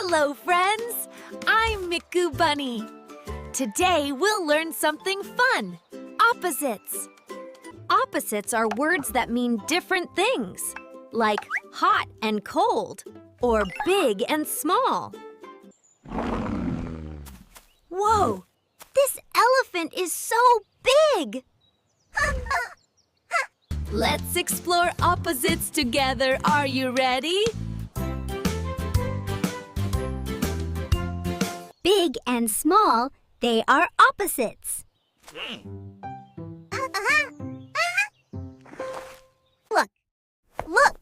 Hello, friends! I'm Mikku Bunny. Today, we'll learn something fun. Opposites. Opposites are words that mean different things, like hot and cold, or big and small. Whoa! This elephant is so big! Let's explore opposites together. Are you ready? Big and small, they are opposites. Look!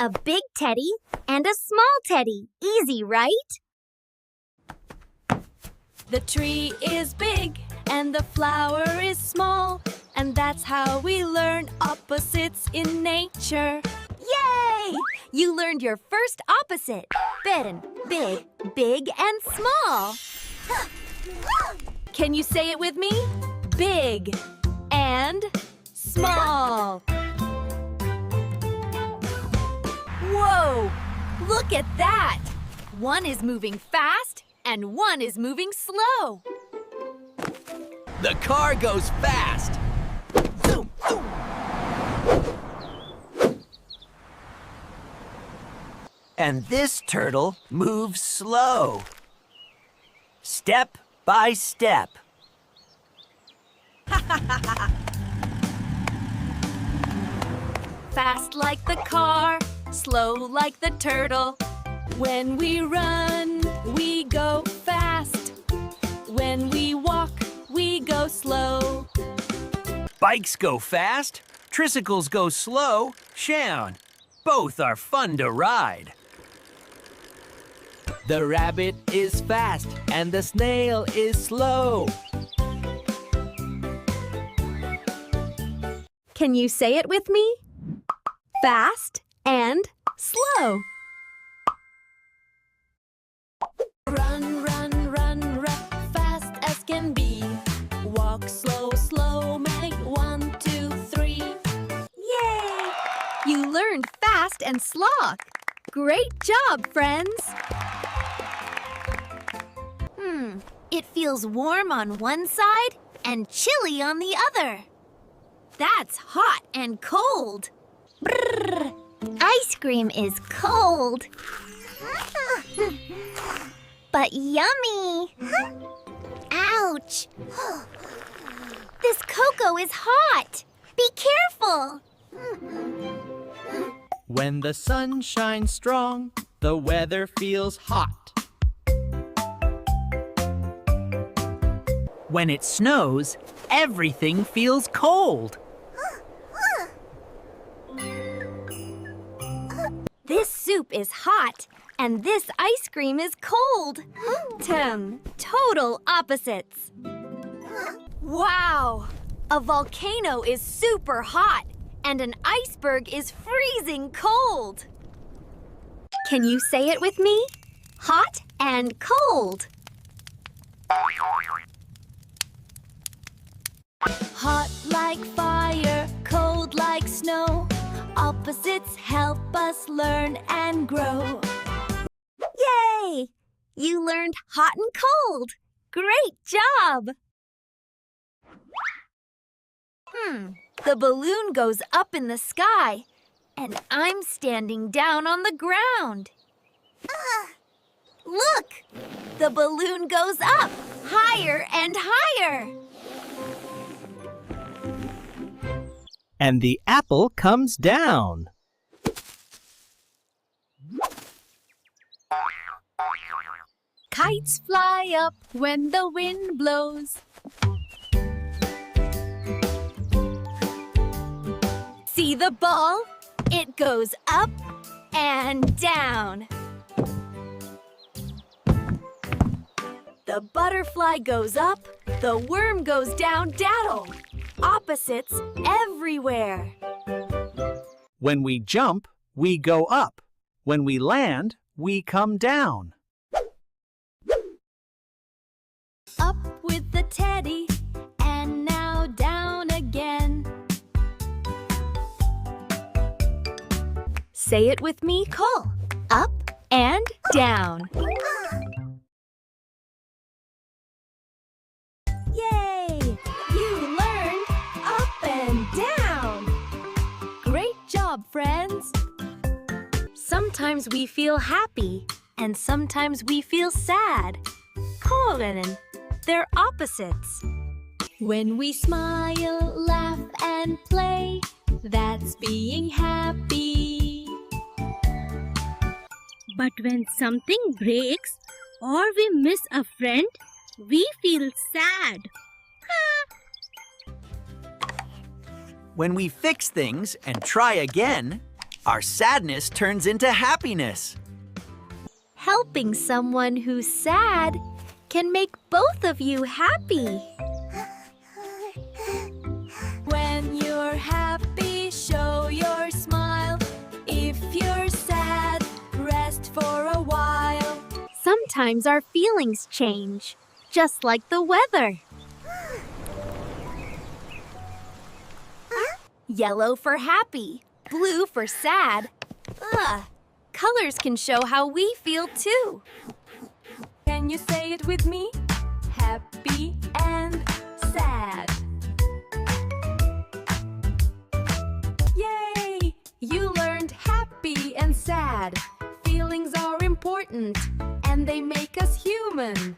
A big teddy and a small teddy. Easy, right? The tree is big and the flower is small, and that's how we learn opposites in nature. Yay! You learned your first opposite. Big, big and small. Can you say it with me? Big and small. Whoa! Look at that! One is moving fast and one is moving slow. The car goes fast. Zoom, zoom. And this turtle moves slow. Step by step. Fast like the car, slow like the turtle. When we run, we go fast. When we walk, we go slow. Bikes go fast, tricycles go slow. Shaun, both are fun to ride. The rabbit is fast and the snail is slow. Can you say it with me? Fast and slow. Run, run, run, run, fast as can be. Walk slow, slow, make 1, 2, 3. Yay! You learned fast and sloth. Great job, friends! It feels warm on one side and chilly on the other. That's hot and cold. Brrr! Ice cream is cold. But yummy. Ouch! This cocoa is hot. Be careful. When the sun shines strong, the weather feels hot. When it snows, everything feels cold. This soup is hot, and this ice cream is cold. Total opposites. Wow! A volcano is super hot, and an iceberg is freezing cold. Can you say it with me? Hot and cold. Hot like fire, cold like snow. Opposites help us learn and grow. Yay! You learned hot and cold. Great job! The balloon goes up in the sky, and I'm standing down on the ground. Look! The balloon goes up, higher and higher. And the apple comes down. Kites fly up when the wind blows. See the ball? It goes up and down. The butterfly goes up, the worm goes down, daddle. Opposites everywhere. When we jump, we go up. When we land, we come down. Up with the teddy, and now down again. Say it with me, call. Up and down. Sometimes we feel happy, and sometimes we feel sad. Kore는, they're opposites. When we smile, laugh, and play, that's being happy. But when something breaks or we miss a friend, we feel sad. When we fix things and try again, our sadness turns into happiness. Helping someone who's sad can make both of you happy. When you're happy, show your smile. If you're sad, rest for a while. Sometimes our feelings change, just like the weather. Yellow for happy, blue for sad. Colors can show how we feel too. Can you say it with me? Happy and sad. Yay! You learned happy and sad. Feelings are important and they make us human.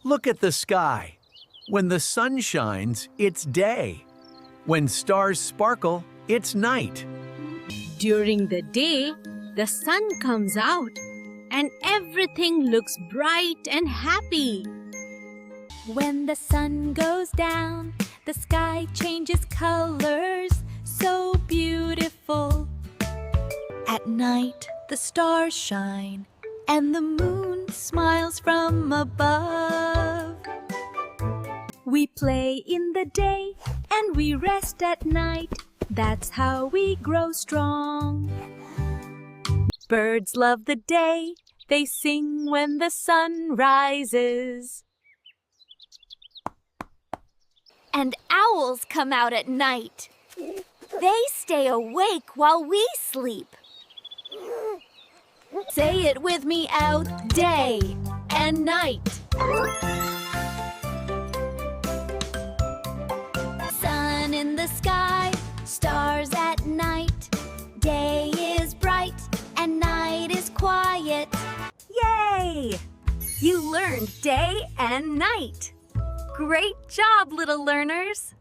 Look at the sky. When the sun shines, it's day. When stars sparkle, it's night. During the day, the sun comes out and everything looks bright and happy. When the sun goes down, the sky changes colors, so beautiful. At night, the stars shine, and the moon smiles from above. We play in the day, and we rest at night. That's how we grow strong. Birds love the day. They sing when the sun rises. And owls come out at night. They stay awake while we sleep. Say it with me out day and night. Sun in the sky, stars at night. Day is bright and night is quiet. Yay! You learned day and night. Great job, little learners.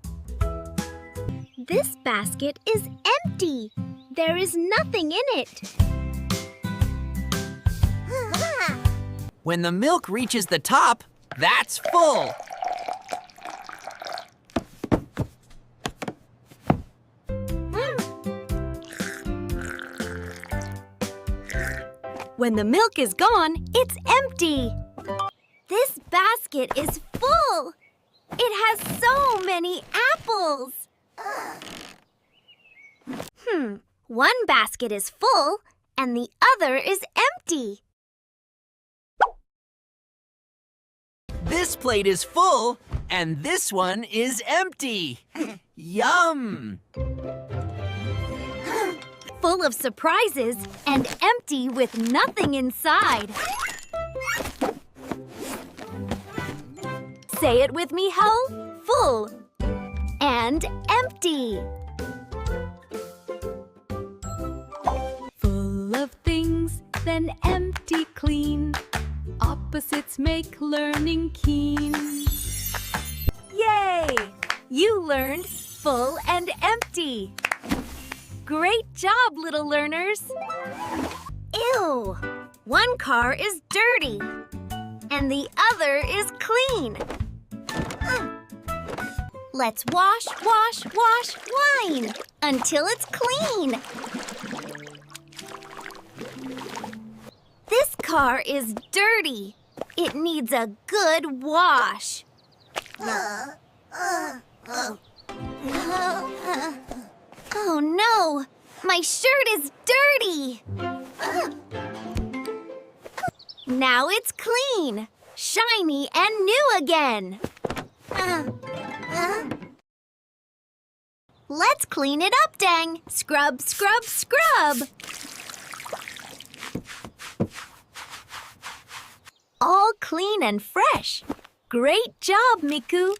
This basket is empty. There is nothing in it. When the milk reaches the top, that's full. When the milk is gone, it's empty. This basket is full. It has so many apples. One basket is full and the other is empty. This plate is full and this one is empty. Yum! Full of surprises and empty with nothing inside. Say it with me, Ho. Full and empty. Full of things, then empty clean. Opposites make learning keen. Yay! You learned full and empty. Great job, little learners. Ew! One car is dirty and the other is clean. Let's wash, wash, wash wine until it's clean. This car is dirty. It needs a good wash. Oh no! My shirt is dirty! Now it's clean, shiny and new again. Let's clean it up, Dang. Scrub, scrub, scrub. All clean and fresh. Great job, Mikku.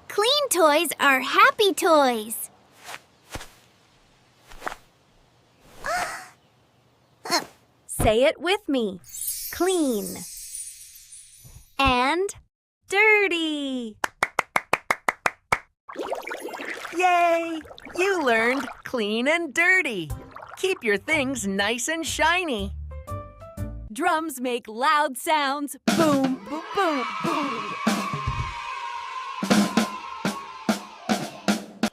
Clean toys are happy toys. Say it with me. Clean. And dirty. Yay! You learned clean and dirty. Keep your things nice and shiny. Drums make loud sounds. Boom, boom, boom, boom.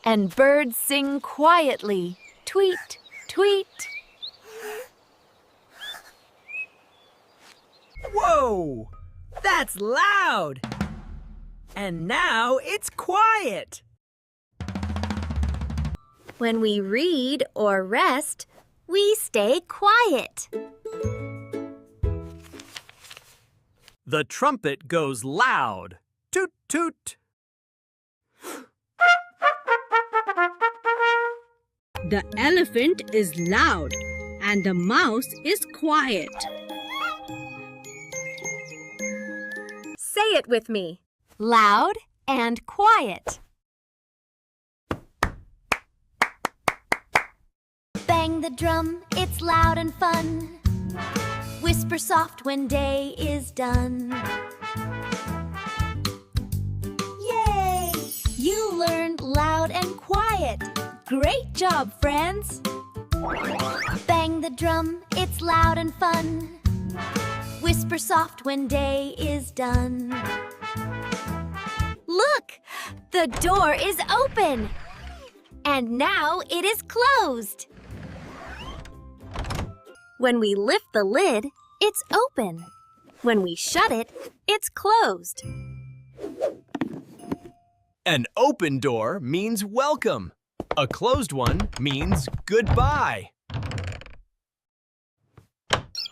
And birds sing quietly. Tweet, tweet. Whoa! That's loud! And now it's quiet. When we read or rest, we stay quiet. The trumpet goes loud. Toot, toot. The elephant is loud and the mouse is quiet. Say it with me. Loud and quiet. Bang the drum, it's loud and fun. Whisper soft when day is done. Yay! You learned loud and quiet. Great job, friends! Bang the drum, it's loud and fun. Whisper soft when day is done. Look! The door is open! And now it is closed. When we lift the lid, it's open. When we shut it, it's closed. An open door means welcome. A closed one means goodbye.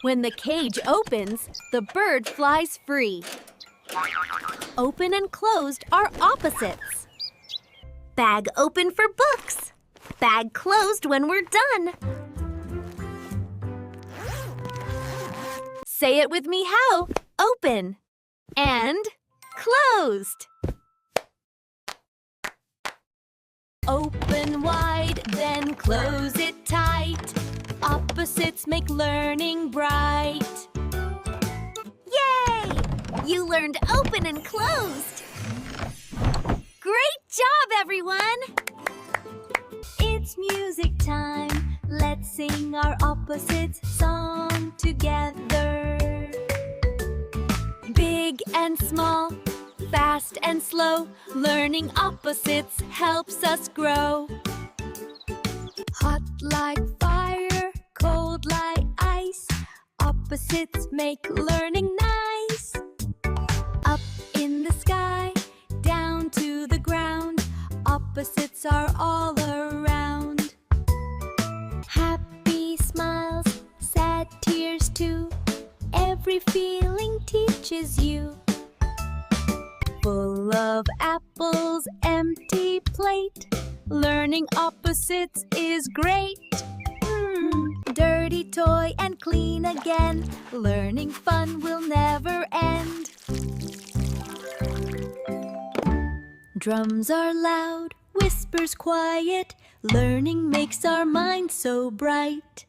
When the cage opens, the bird flies free. Open and closed are opposites. Bag open for books. Bag closed when we're done. Say it with me how? Open and closed. Open wide, then close it tight. Opposites make learning bright. Yay! You learned open and closed. Great job, everyone! It's music time. Let's sing our opposites song together. Big and small, fast and slow, learning opposites helps us grow. Hot like fire, cold like ice, opposites make learning nice. Up in the sky, down to the ground, opposites are all around. Happy smiles, sad tears too, every feeling teaches you. Full of apples, empty plate, learning opposites is great. Dirty toy and clean again, learning fun will never end. Drums are loud, whispers quiet, learning makes our minds so bright.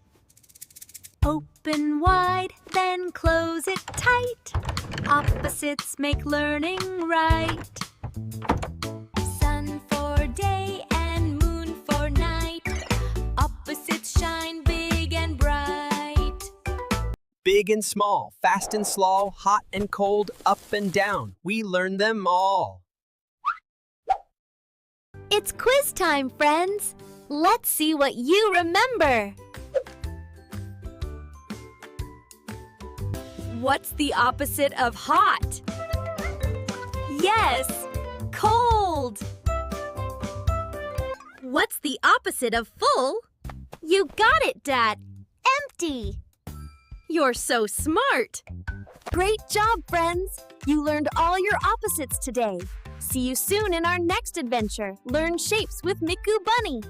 Open wide, then close it tight. Opposites make learning right. Sun for day and moon for night. Opposites shine big and bright. Big and small, fast and slow, hot and cold, up and down. We learn them all. It's quiz time, friends. Let's see what you remember. What's the opposite of hot? Yes, cold. What's the opposite of full? You got it, Dad. Empty. You're so smart. Great job, friends. You learned all your opposites today. See you soon in our next adventure. Learn shapes with Mikku Bunny.